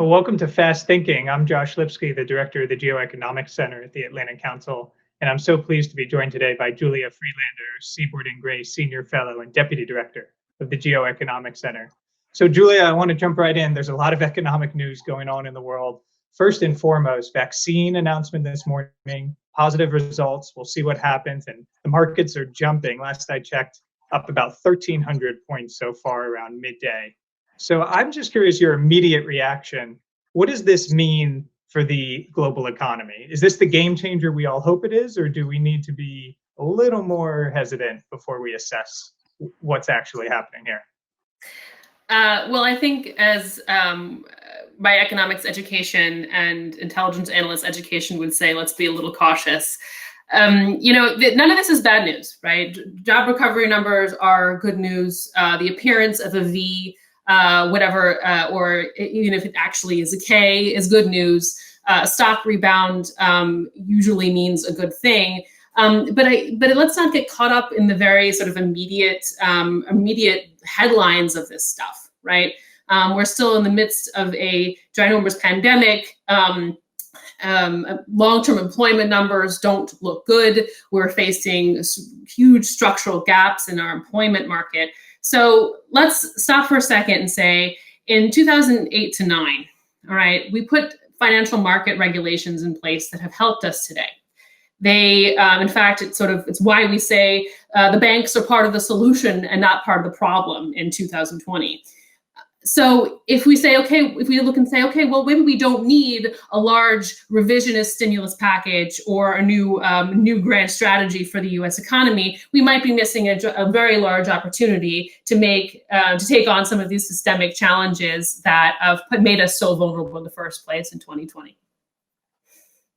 Well, welcome to Fast Thinking. I'm Josh Lipsky, the director of the Geoeconomics Center at the Atlantic Council, and I'm so pleased to be joined today by Julia Friedlander, Seaboard and Gray Senior Fellow and Deputy Director of the Geoeconomics Center. So, Julia, I want to jump right in. There's a lot of economic news going on in the world. First and foremost, vaccine announcement this morning, positive results. We'll see what happens, and the markets are jumping. Last I checked, up about 1,300 points so far around midday. So I'm just curious your immediate reaction. What does this mean for the global economy? Is this the game changer we all hope it is, or do we need to be a little more hesitant before we assess what's actually happening here? Well, I think as my economics education and intelligence analyst education would say, let's be a little cautious. None of this is bad news, right? Job recovery numbers are good news. The appearance of a V, or even if it actually is a K, is good news. Stock rebound usually means a good thing. But let's not get caught up in the very sort of immediate headlines of this stuff, right? We're still in the midst of a ginormous pandemic. Long-term employment numbers don't look good. We're facing huge structural gaps in our employment market. So let's stop for a second and say, in 2008 to 9, all right, we put financial market regulations in place that have helped us today. They, in fact, it's why we say the banks are part of the solution and not part of the problem in 2020. So if we say, if we look and say, well, maybe we don't need a large revisionist stimulus package or a new grand strategy for the U.S. economy, we might be missing a very large opportunity to take on some of these systemic challenges that have made us so vulnerable in the first place in 2020.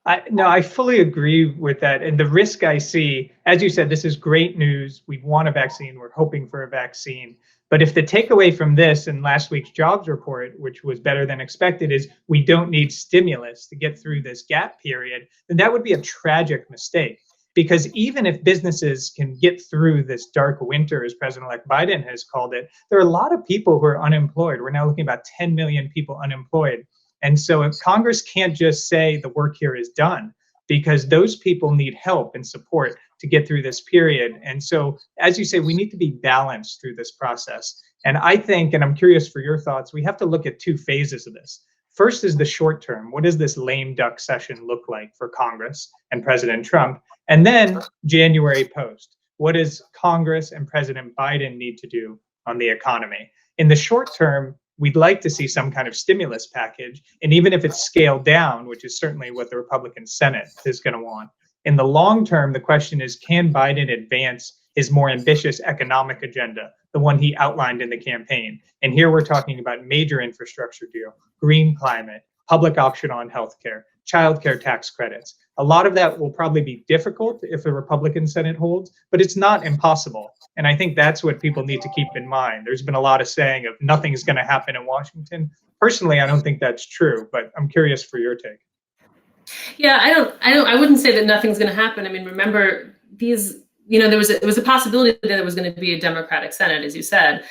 I fully agree with that. And the risk I see, as you said, this is great news. We want a vaccine. We're hoping for a vaccine. But if the takeaway from this and last week's jobs report, which was better than expected, is we don't need stimulus to get through this gap period, then that would be a tragic mistake. Because even if businesses can get through this dark winter, as President-elect Biden has called it, there are a lot of people who are unemployed. We're now looking at about 10 million people unemployed. And so if Congress can't just say the work here is done, because those people need help and support to get through this period. And so, as you say, we need to be balanced through this process. And I think, and I'm curious for your thoughts, we have to look at two phases of this. First is the short term. What does this lame duck session look like for Congress and President Trump? And then January post. What does Congress and President Biden need to do on the economy? In the short term, we'd like to see some kind of stimulus package. And even if it's scaled down, which is certainly what the Republican Senate is going to want, in the long term, the question is, can Biden advance his more ambitious economic agenda, the one he outlined in the campaign? And here we're talking about major infrastructure deal, green climate, public option on healthcare, childcare tax credits. A lot of that will probably be difficult if the Republican Senate holds, but it's not impossible. And I think that's what people need to keep in mind. There's been a lot of saying of nothing's going to happen in Washington. Personally, I don't think that's true, but I'm curious for your take. Yeah, I wouldn't say that nothing's going to happen. I mean, remember these, there was a possibility that there was going to be a Democratic Senate, as you said,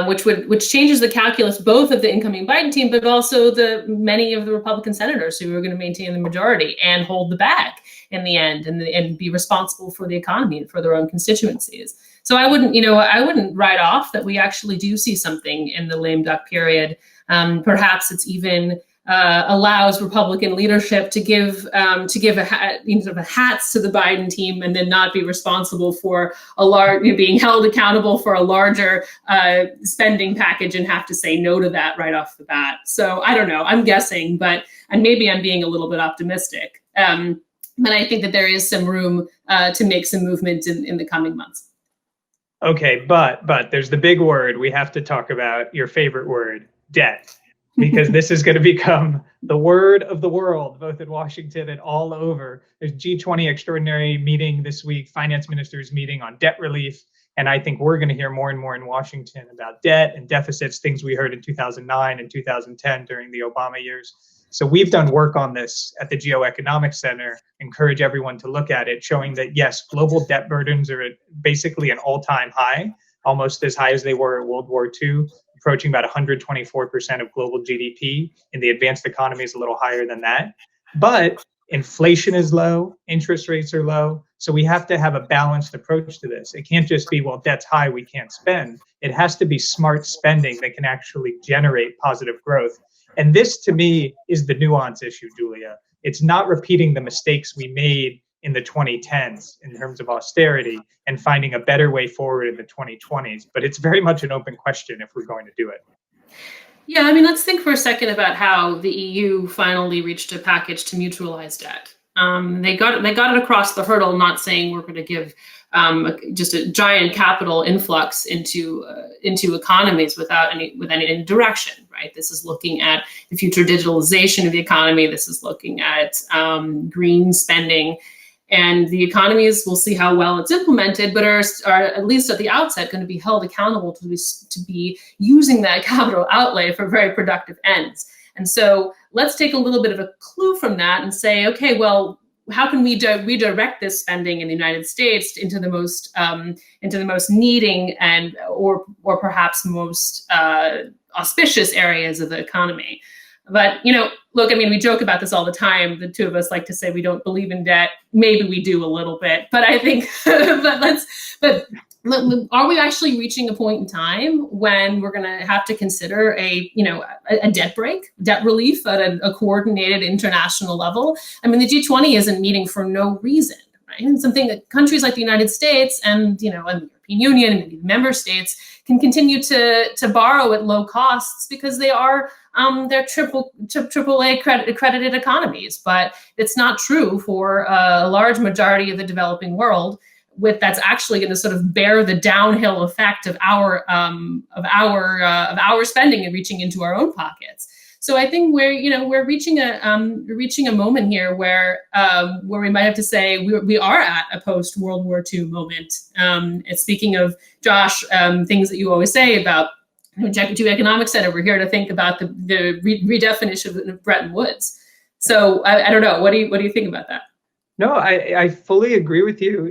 which changes the calculus both of the incoming Biden team, but also many of the Republican senators who are going to maintain the majority and hold the bag in the end and be responsible for the economy and for their own constituencies. So I wouldn't write off that we actually do see something in the lame duck period. Perhaps it's even allows Republican leadership to give hats to the Biden team and then not be responsible for being held accountable for a larger spending package and have to say no to that right off the bat. So I don't know. I'm guessing, and maybe I'm being a little bit optimistic. But I think that there is some room to make some movement in the coming months. Okay, but there's the big word. We have to talk about your favorite word, debt. Because this is going to become the word of the world, both in Washington and all over. There's G20 extraordinary meeting this week, finance ministers meeting on debt relief. And I think we're going to hear more and more in Washington about debt and deficits, things we heard in 2009 and 2010 during the Obama years. So we've done work on this at the Geoeconomics Center, encourage everyone to look at it, showing that, yes, global debt burdens are at basically an all-time high, almost as high as they were in World War II. approaching about 124% of global GDP. In the advanced economies, a little higher than that. But inflation is low, interest rates are low. So we have to have a balanced approach to this. It can't just be, well, debt's high, we can't spend. It has to be smart spending that can actually generate positive growth. And this, to me, is the nuance issue, Julia. It's not repeating the mistakes we made in the 2010s in terms of austerity and finding a better way forward in the 2020s. But it's very much an open question if we're going to do it. Yeah, I mean, let's think for a second about how the EU finally reached a package to mutualize debt. They got it across the hurdle, not saying we're going to give just a giant capital influx into economies without any direction, right? This is looking at the future digitalization of the economy. This is looking at green spending. And the economies, we'll see how well it's implemented, but are at least at the outset going to be held accountable to be using that capital outlay for very productive ends. And so let's take a little bit of a clue from that and say, okay, well, how can we redirect this spending in the United States into the most needing and or perhaps most auspicious areas of the economy? But, look, I mean, we joke about this all the time. The two of us like to say we don't believe in debt. Maybe we do a little bit, but I think, but are we actually reaching a point in time when we're going to have to consider a debt break, debt relief at a coordinated international level? I mean, the G20 isn't meeting for no reason, right? And something that countries like the United States and the European Union and maybe member states can continue to borrow at low costs because they're AAA accredited economies. But it's not true for a large majority of the developing world. That's actually going to sort of bear the downhill effect of our spending and reaching into our own pockets. So I think we're reaching a moment here where we might have to say we are at a post World War II moment. And speaking of Josh, things that you always say about Two Economics Center, we're here to think about the redefinition of Bretton Woods. So I don't know. What do you think about that? No, I fully agree with you.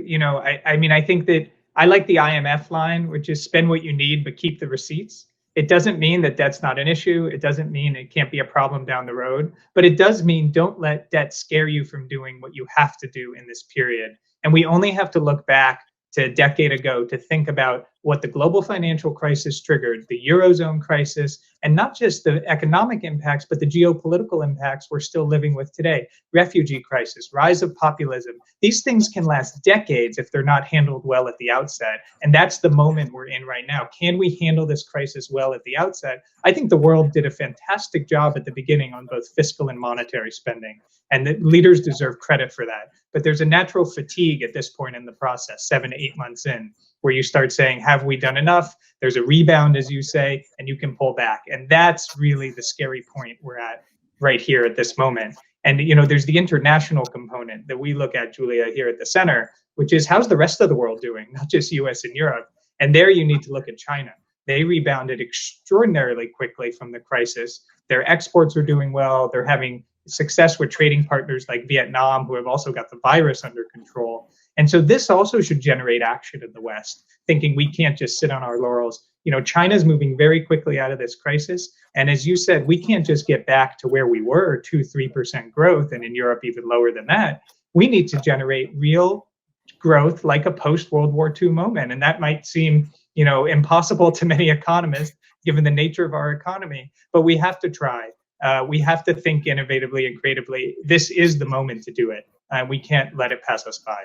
I mean, I think that I like the IMF line, which is spend what you need, but keep the receipts. It doesn't mean that debt's not an issue. It doesn't mean it can't be a problem down the road, but it does mean don't let debt scare you from doing what you have to do in this period. And we only have to look back to a decade ago to think about what the global financial crisis triggered, the Eurozone crisis, and not just the economic impacts, but the geopolitical impacts we're still living with today. Refugee crisis, rise of populism. These things can last decades if they're not handled well at the outset. And that's the moment we're in right now. Can we handle this crisis well at the outset? I think the world did a fantastic job at the beginning on both fiscal and monetary spending, and the leaders deserve credit for that. But there's a natural fatigue at this point in the process, 7 to 8 months in, where you start saying, have we done enough? There's a rebound, as you say, and you can pull back. And that's really the scary point we're at right here at this moment. And, there's the international component that we look at, Julia, here at the center, which is how's the rest of the world doing, not just US and Europe. And there you need to look at China. They rebounded extraordinarily quickly from the crisis. Their exports are doing well. They're having success with trading partners like Vietnam, who have also got the virus under control. And so this also should generate action in the West, thinking we can't just sit on our laurels. China's moving very quickly out of this crisis. And as you said, we can't just get back to where we were, 2-3% growth, and in Europe even lower than that. We need to generate real growth like a post-World War II moment. And that might seem, impossible to many economists, given the nature of our economy, but we have to try. We have to think innovatively and creatively. This is the moment to do it. We can't let it pass us by.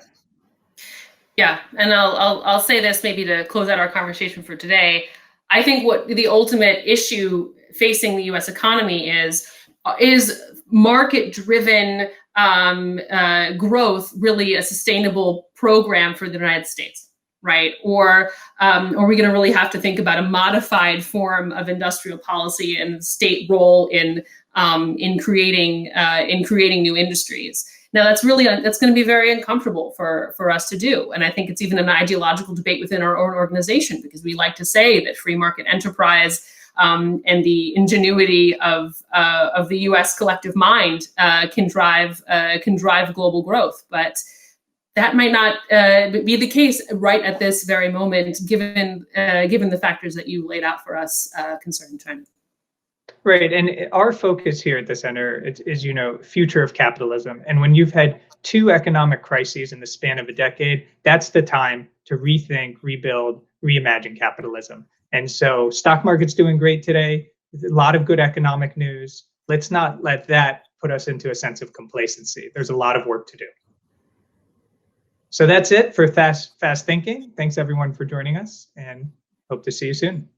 Yeah, and I'll say this maybe to close out our conversation for today. I think what the ultimate issue facing the U.S. economy is market-driven growth really a sustainable program for the United States, right? Or are we going to really have to think about a modified form of industrial policy and state role in creating new industries? Now, that's going to be very uncomfortable for us to do. And I think it's even an ideological debate within our own organization, because we like to say that free market enterprise and the ingenuity of the U.S. collective mind can drive global growth. But that might not be the case right at this very moment, given the factors that you laid out for us concerning China. Right, and our focus here at the center is, future of capitalism. And when you've had two economic crises in the span of a decade, that's the time to rethink, rebuild, reimagine capitalism. And so stock market's doing great today. A lot of good economic news. Let's not let that put us into a sense of complacency. There's a lot of work to do. So that's it for Fast Thinking. Thanks everyone for joining us, and hope to see you soon.